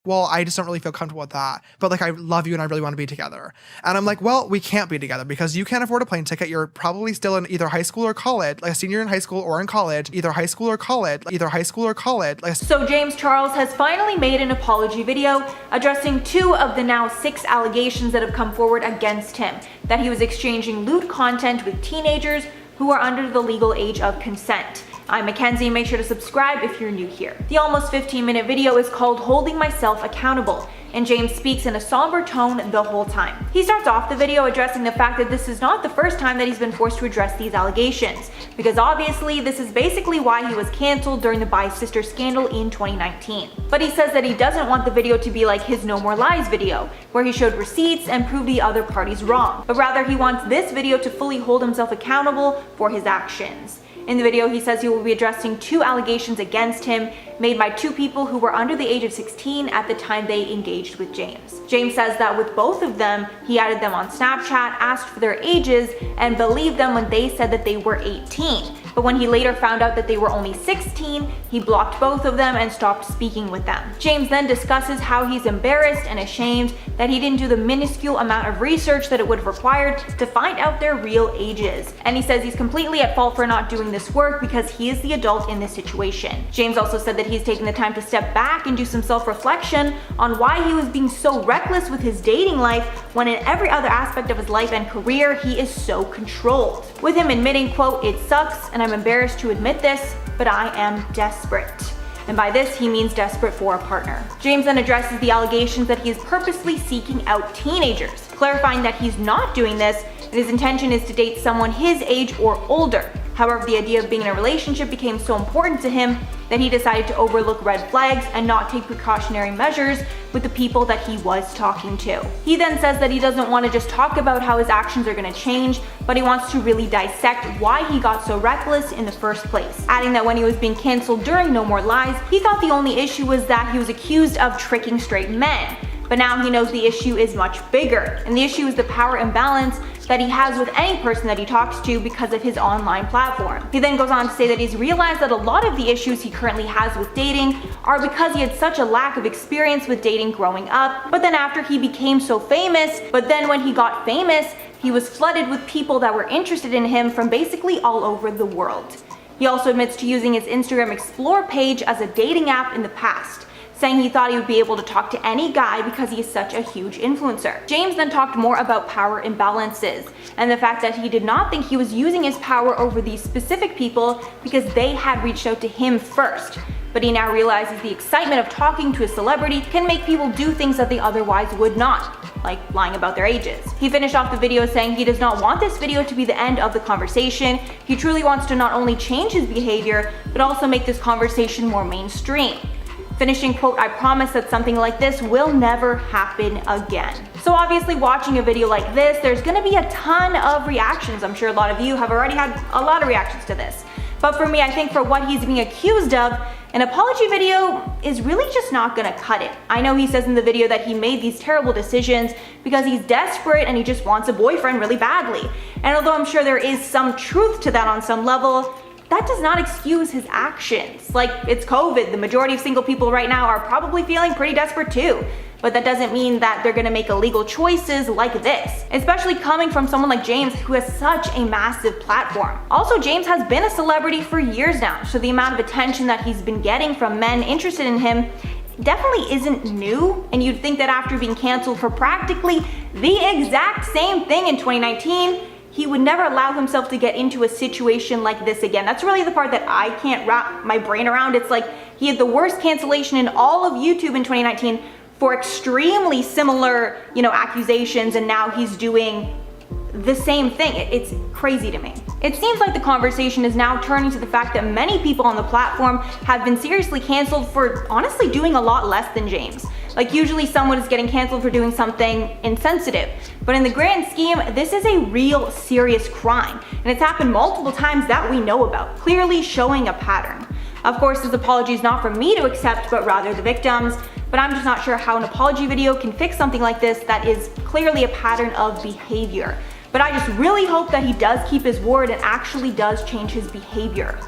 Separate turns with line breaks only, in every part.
well, I just don't really feel comfortable with that. But like, I love you and I really want to be together. And I'm like, well, we can't be together because you can't afford a plane ticket. You're probably still in either high school or college, like a senior in high school or in college, either high school or college, either high school or college.
So James Charles has finally made an apology video addressing 2 of the now 6 allegations that have come forward against him, that he was exchanging lewd content with teenagers who are under the legal age of consent. I'm Mackenzie, make sure to subscribe if you're new here. The almost 15-minute video is called Holding Myself Accountable, and James speaks in a somber tone the whole time. He starts off the video addressing the fact that this is not the first time that he's been forced to address these allegations, because obviously this is basically why he was cancelled during the Bi Sister scandal in 2019. But he says that he doesn't want the video to be like his No More Lies video, where he showed receipts and proved the other parties wrong, but rather he wants this video to fully hold himself accountable for his actions. In the video, he says he will be addressing 2 allegations against him made by 2 people who were under the age of 16 at the time they engaged with James. James says that with both of them, he added them on Snapchat, asked for their ages, and believed them when they said that they were 18. But when he later found out that they were only 16, he blocked both of them and stopped speaking with them. James then discusses how he's embarrassed and ashamed that he didn't do the minuscule amount of research that it would have required to find out their real ages. And he says he's completely at fault for not doing this work because he is the adult in this situation. James also said that he's taken the time to step back and do some self-reflection on why he was being so reckless with his dating life when in every other aspect of his life and career he is so controlled. With him admitting, quote, "It sucks and I'm embarrassed to admit this, but I am desperate." And by this, he means desperate for a partner. James then addresses the allegations that he is purposely seeking out teenagers, clarifying that he's not doing this and his intention is to date someone his age or older. However, the idea of being in a relationship became so important to him that he decided to overlook red flags and not take precautionary measures with the people that he was talking to. He then says that he doesn't want to just talk about how his actions are going to change, but he wants to really dissect why he got so reckless in the first place, adding that when he was being cancelled during No More Lies, he thought the only issue was that he was accused of tricking straight men. But now he knows the issue is much bigger, and the issue is the power imbalance that he has with any person that he talks to because of his online platform. He then goes on to say that he's realized that a lot of the issues he currently has with dating are because he had such a lack of experience with dating growing up, but then after he became so famous, when he got famous, he was flooded with people that were interested in him from basically all over the world. He also admits to using his Instagram Explore page as a dating app in the past, saying he thought he would be able to talk to any guy because he is such a huge influencer. James then talked more about power imbalances and the fact that he did not think he was using his power over these specific people because they had reached out to him first. But he now realizes the excitement of talking to a celebrity can make people do things that they otherwise would not, like lying about their ages. He finished off the video saying he does not want this video to be the end of the conversation. He truly wants to not only change his behavior, but also make this conversation more mainstream. Finishing, quote, "I promise that something like this will never happen again." So obviously watching a video like this, there's gonna be a ton of reactions. I'm sure a lot of you have already had a lot of reactions to this. But for me, I think for what he's being accused of, an apology video is really just not gonna cut it. I know he says in the video that he made these terrible decisions because he's desperate and he just wants a boyfriend really badly. And although I'm sure there is some truth to that on some level, that does not excuse his actions. Like, it's COVID, the majority of single people right now are probably feeling pretty desperate too. But that doesn't mean that they're gonna make illegal choices like this, especially coming from someone like James who has such a massive platform. Also, James has been a celebrity for years now, so the amount of attention that he's been getting from men interested in him definitely isn't new, and you'd think that after being canceled for practically the exact same thing in 2019, he would never allow himself to get into a situation like this again. That's really the part that I can't wrap my brain around. It's like he had the worst cancellation in all of YouTube in 2019 for extremely similar, accusations, and now he's doing the same thing. It's crazy to me. It seems like the conversation is now turning to the fact that many people on the platform have been seriously canceled for honestly doing a lot less than James. Like, usually someone is getting canceled for doing something insensitive, but in the grand scheme, this is a real serious crime, and it's happened multiple times that we know about, clearly showing a pattern. Of course, this apology is not for me to accept, but rather the victims, but I'm just not sure how an apology video can fix something like this that is clearly a pattern of behavior. But I just really hope that he does keep his word and actually does change his behavior.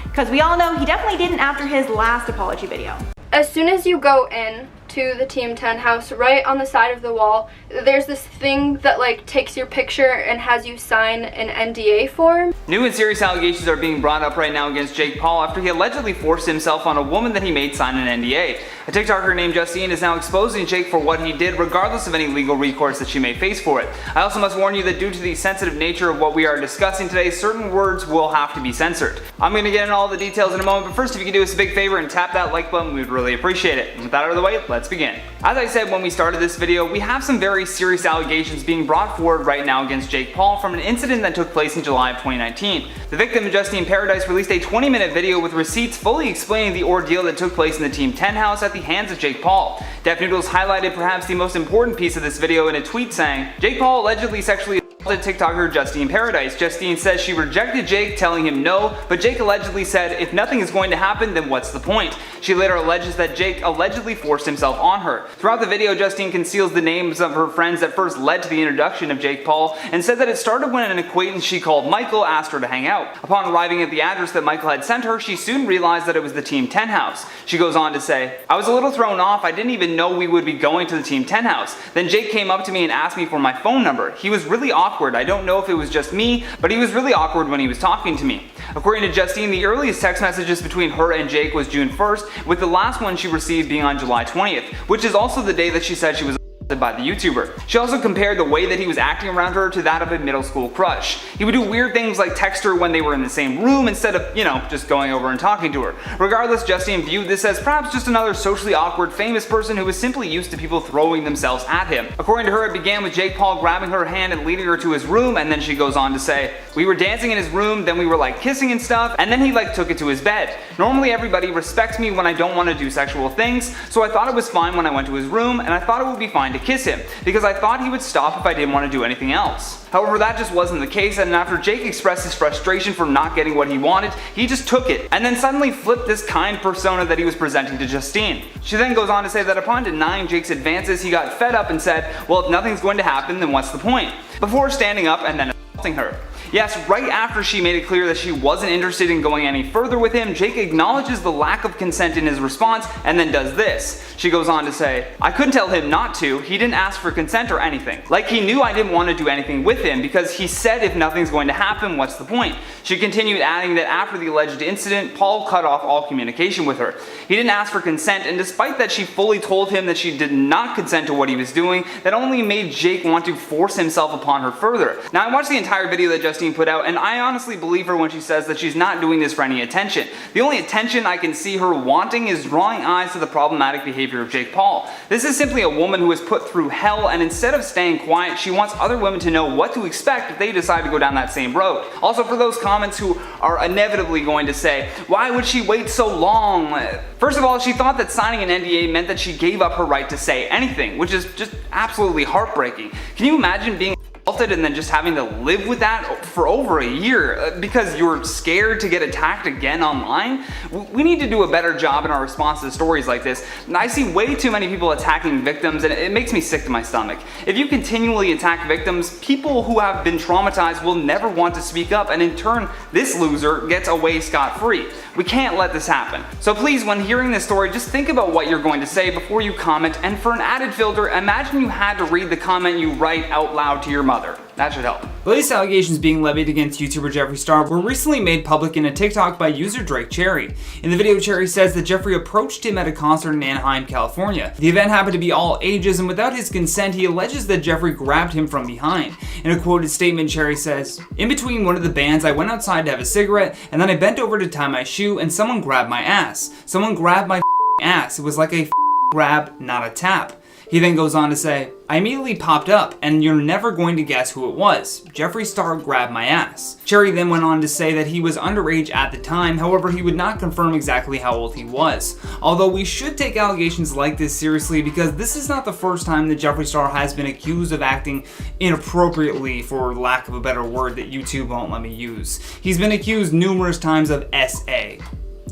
Because we all know he definitely didn't after his last apology video.
As soon as you go in to the Team 10 house, right on the side of the wall, there's this thing that like takes your picture and has you sign an NDA form.
New and serious allegations are being brought up right now against Jake Paul after he allegedly forced himself on a woman that he made sign an NDA. A TikToker named Justine is now exposing Jake for what he did, regardless of any legal recourse that she may face for it. I also must warn you that due to the sensitive nature of what we are discussing today, certain words will have to be censored. I'm going to get into all the details in a moment, but first, if you can do us a big favor and tap that like button, we would really appreciate it. And with that out of the way, let's begin. As I said when we started this video, we have some very serious allegations being brought forward right now against Jake Paul from an incident that took place in July of 2019. The victim, Justine Paradise, released a 20-minute video with receipts fully explaining the ordeal that took place in the Team 10 house at the hands of Jake Paul. Def Noodles highlighted perhaps the most important piece of this video in a tweet saying, Jake Paul allegedly sexually assaulted TikToker Justine Paradise. Justine says she rejected Jake, telling him no, but Jake allegedly said, if nothing is going to happen, then what's the point? She later alleges that Jake allegedly forced himself on her. Throughout the video, Justine conceals the names of her friends that first led to the introduction of Jake Paul and said that it started when an acquaintance she called Michael asked her to hang out. Upon arriving at the address that Michael had sent her, she soon realized that it was the Team 10 house. She goes on to say, I was a little thrown off. I didn't even know we would be going to the Team 10 house. Then Jake came up to me and asked me for my phone number. He was really awkward. I don't know if it was just me, but he was really awkward when he was talking to me. According to Justine, the earliest text messages between her and Jake was June 1st, with the last one she received being on July 20th, which is also the day that she said she was by the YouTuber. She also compared the way that he was acting around her to that of a middle school crush. He would do weird things like text her when they were in the same room instead of, just going over and talking to her. Regardless, Justine viewed this as perhaps just another socially awkward famous person who was simply used to people throwing themselves at him. According to her, it began with Jake Paul grabbing her hand and leading her to his room, and then she goes on to say, we were dancing in his room, then we were like kissing and stuff, and then he took it to his bed. Normally everybody respects me when I don't want to do sexual things, so I thought it was fine when I went to his room, and I thought it would be fine to kiss him, because I thought he would stop if I didn't want to do anything else. However, that just wasn't the case, and after Jake expressed his frustration for not getting what he wanted, he just took it, and then suddenly flipped this kind persona that he was presenting to Justine. She then goes on to say that upon denying Jake's advances, he got fed up and said, well, if nothing's going to happen, then what's the point? Before standing up and then assaulting her. Yes, right after she made it clear that she wasn't interested in going any further with him, Jake acknowledges the lack of consent in his response and then does this. She goes on to say, I couldn't tell him not to, he didn't ask for consent or anything. Like he knew I didn't want to do anything with him because he said if nothing's going to happen, what's the point? She continued adding that after the alleged incident, Paul cut off all communication with her. He didn't ask for consent, and despite that she fully told him that she did not consent to what he was doing, that only made Jake want to force himself upon her further. Now I watched the entire video that Justine put out, and I honestly believe her when she says that she's not doing this for any attention. The only attention I can see her wanting is drawing eyes to the problematic behavior of Jake Paul. This is simply a woman who was put through hell, and instead of staying quiet, she wants other women to know what to expect if they decide to go down that same road. Also, for those comments who are inevitably going to say, why would she wait so long? First of all, she thought that signing an NDA meant that she gave up her right to say anything, which is just absolutely heartbreaking. Can you imagine being assaulted and then just having to live with that for over a year because you're scared to get attacked again online? We need to do a better job in our response to stories like this. And I see way too many people attacking victims, and it makes me sick to my stomach. If you continually attack victims, people who have been traumatized will never want to speak up, and in turn, this loser gets away scot-free. We can't let this happen. So please, when hearing this story, just think about what you're going to say before you comment, and for an added filter, imagine you had to read the comment you write out loud to your mother. That should help. The latest allegations being levied against YouTuber Jeffree Star were recently made public in a TikTok by user Drake Cherry. In the video, Cherry says that Jeffree approached him at a concert in Anaheim, California. The event happened to be all ages, and without his consent, he alleges that Jeffree grabbed him from behind. In a quoted statement, Cherry says, in between one of the bands, I went outside to have a cigarette, and then I bent over to tie my shoe, and someone grabbed my ass. Someone grabbed my ass. It was like a grab, not a tap. He then goes on to say, I immediately popped up, and you're never going to guess who it was. Jeffree Star grabbed my ass. Cherry then went on to say that he was underage at the time, however he would not confirm exactly how old he was. Although we should take allegations like this seriously because this is not the first time that Jeffree Star has been accused of acting inappropriately, for lack of a better word that YouTube won't let me use. He's been accused numerous times of SA.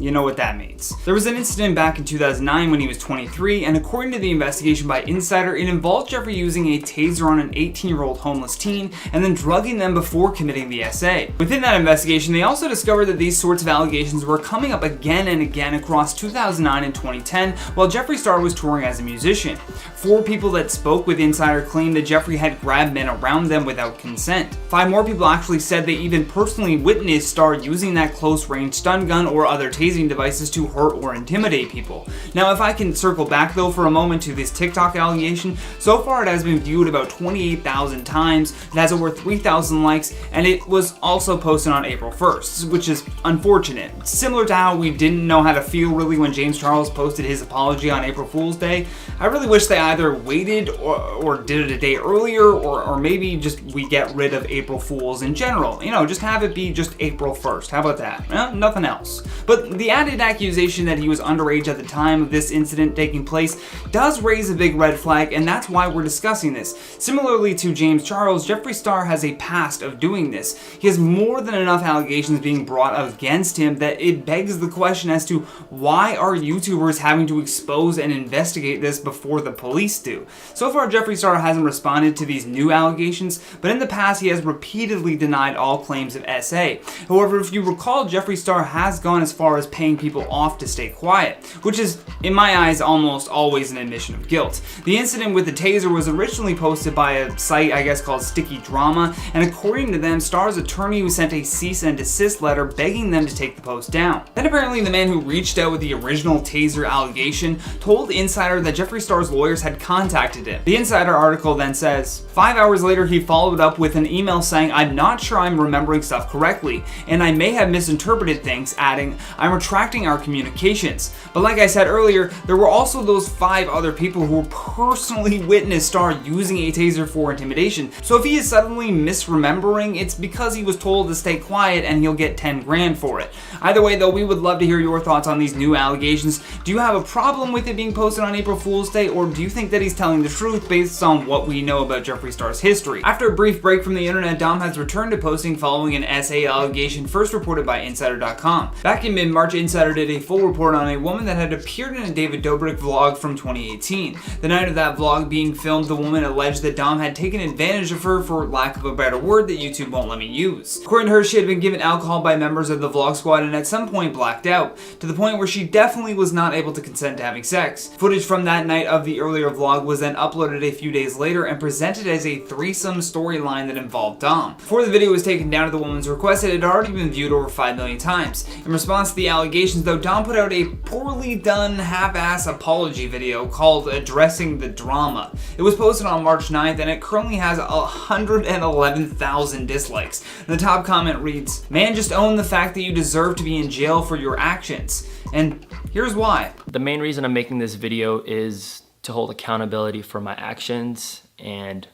you know what that means. There was an incident back in 2009 when he was 23, and according to the investigation by Insider, it involved Jeffree using a taser on an 18-year-old homeless teen and then drugging them before committing the SA. Within that investigation, they also discovered that these sorts of allegations were coming up again and again across 2009 and 2010 while Jeffree Star was touring as a musician. 4 people that spoke with Insider claimed that Jeffree had grabbed men around them without consent. 5 more people actually said they even personally witnessed Star using that close-range stun gun or other tasing devices to hurt or intimidate people. Now, if I can circle back though for a moment to this TikTok allegation, so far it has been viewed about 28,000 times, it has over 3,000 likes, and it was also posted on April 1st, which is unfortunate. Similar to how we didn't know how to feel really when James Charles posted his apology on April Fool's Day, I really wish they either waited or did it a day earlier, or maybe just we get rid of April Fools in general. You know, just have it be just April 1st. How about that? Nothing else. But the added accusation that he was underage at the time of this incident taking place does raise a big red flag, and that's why we're discussing this. Similarly to James Charles, Jeffree Star has a past of doing this. He has more than enough allegations being brought against him that it begs the question as to why are YouTubers having to expose and investigate this before the police do. So far, Jeffree Star hasn't responded to these new allegations, but in the past he has repeatedly denied all claims of SA. However, if you recall, Jeffree Star has gone as far as paying people off to stay quiet, which is, in my eyes, almost always an admission of guilt. The incident with the taser was originally posted by a site, I guess, called Sticky Drama, and according to them, Star's attorney was sent a cease and desist letter begging them to take the post down. Then apparently the man who reached out with the original taser allegation told Insider that Jeffree Star's lawyers had contacted him. The Insider article then says, 5 hours later he followed up with an email saying, "I'm not sure I'm remembering stuff correctly, and I may have misinterpreted things," adding, "I'm retracting our communications." But like I said earlier, there were also those 5 other people who personally witnessed Star using a taser for intimidation. So if he is suddenly misremembering, it's because he was told to stay quiet and he'll get 10 grand for it. Either way though, we would love to hear your thoughts on these new allegations. Do you have a problem with it being posted on April Fool's Day, or do you think that he's telling the truth based on what we know about Jeffree Star's history? After a brief break from the internet, Dom has returned to posting following an SA allegation first reported by Insider.com. Back in mid-March, Insider did a full report on a woman that had appeared in a David Dobrik vlog from 2018. The night of that vlog being filmed, the woman alleged that Dom had taken advantage of her, for lack of a better word that YouTube won't let me use. According to her, she had been given alcohol by members of the vlog squad and at some point blacked out, to the point where she definitely was not able to consent to having sex. Footage from that night of the earlier vlog was then uploaded a few days later and presented as a threesome storyline that involved Dom. Before the video was taken down at the woman's request, it had already been viewed over 5 million times. In response to the allegations though, Dom put out a poorly done half-ass apology video called Addressing the Drama. It was posted on March 9th and it currently has 111,000 dislikes. And the top comment reads, "Man, just own the fact that you deserve to be in jail for your actions. And here's why."
The main reason I'm making this video is to hold accountability for my actions and,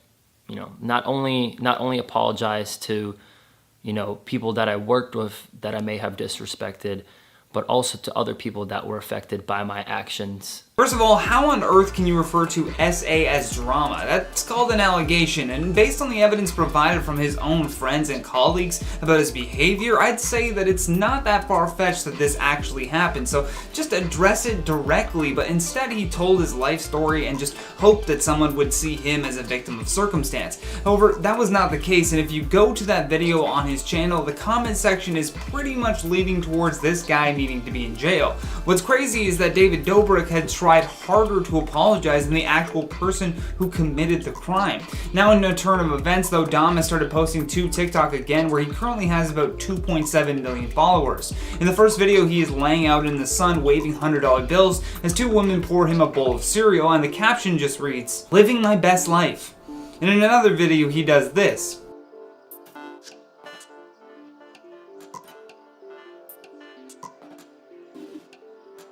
you know, not only apologize to, you know, people that I worked with that I may have disrespected, but also to other people that were affected by my actions.
First of all, how on earth can you refer to SA as drama? That's called an allegation, and based on the evidence provided from his own friends and colleagues about his behavior, I'd say that it's not that far-fetched that this actually happened, so just address it directly, but instead he told his life story and just hoped that someone would see him as a victim of circumstance. However, that was not the case, and if you go to that video on his channel, the comment section is pretty much leading towards this guy needing to be in jail. What's crazy is that David Dobrik had tried harder to apologize than the actual person who committed the crime. Now in a turn of events though, Dom has started posting to TikTok again, where he currently has about 2.7 million followers. In the first video, he is laying out in the sun waving $100 bills as 2 women pour him a bowl of cereal, and the caption just reads, "Living my best life." And in another video, he does this.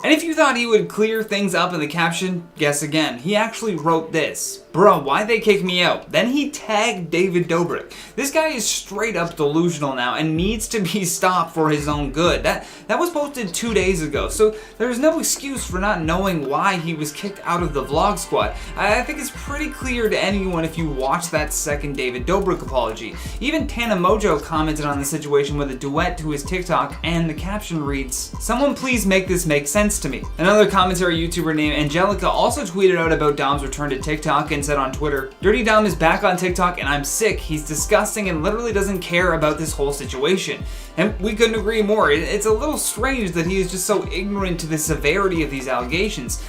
And if you thought he would clear things up in the caption, guess again. He actually wrote this. bruh, why'd they kick me out? Then he tagged David Dobrik. This guy is straight up delusional now and needs to be stopped for his own good. That was posted 2 days ago, so there's no excuse for not knowing why he was kicked out of the vlog squad. I think it's pretty clear to anyone if you watch that second David Dobrik apology. Even Tana Mojo commented on the situation with a duet to his TikTok, and the caption reads, "Someone please make this make sense to me." Another commentary YouTuber named Angelica also tweeted out about Dom's return to TikTok and said on Twitter, "Dirty Dom is back on TikTok and I'm sick. He's disgusting and literally doesn't care about this whole situation." And we couldn't agree more. It's a little strange that he is just so ignorant to the severity of these allegations.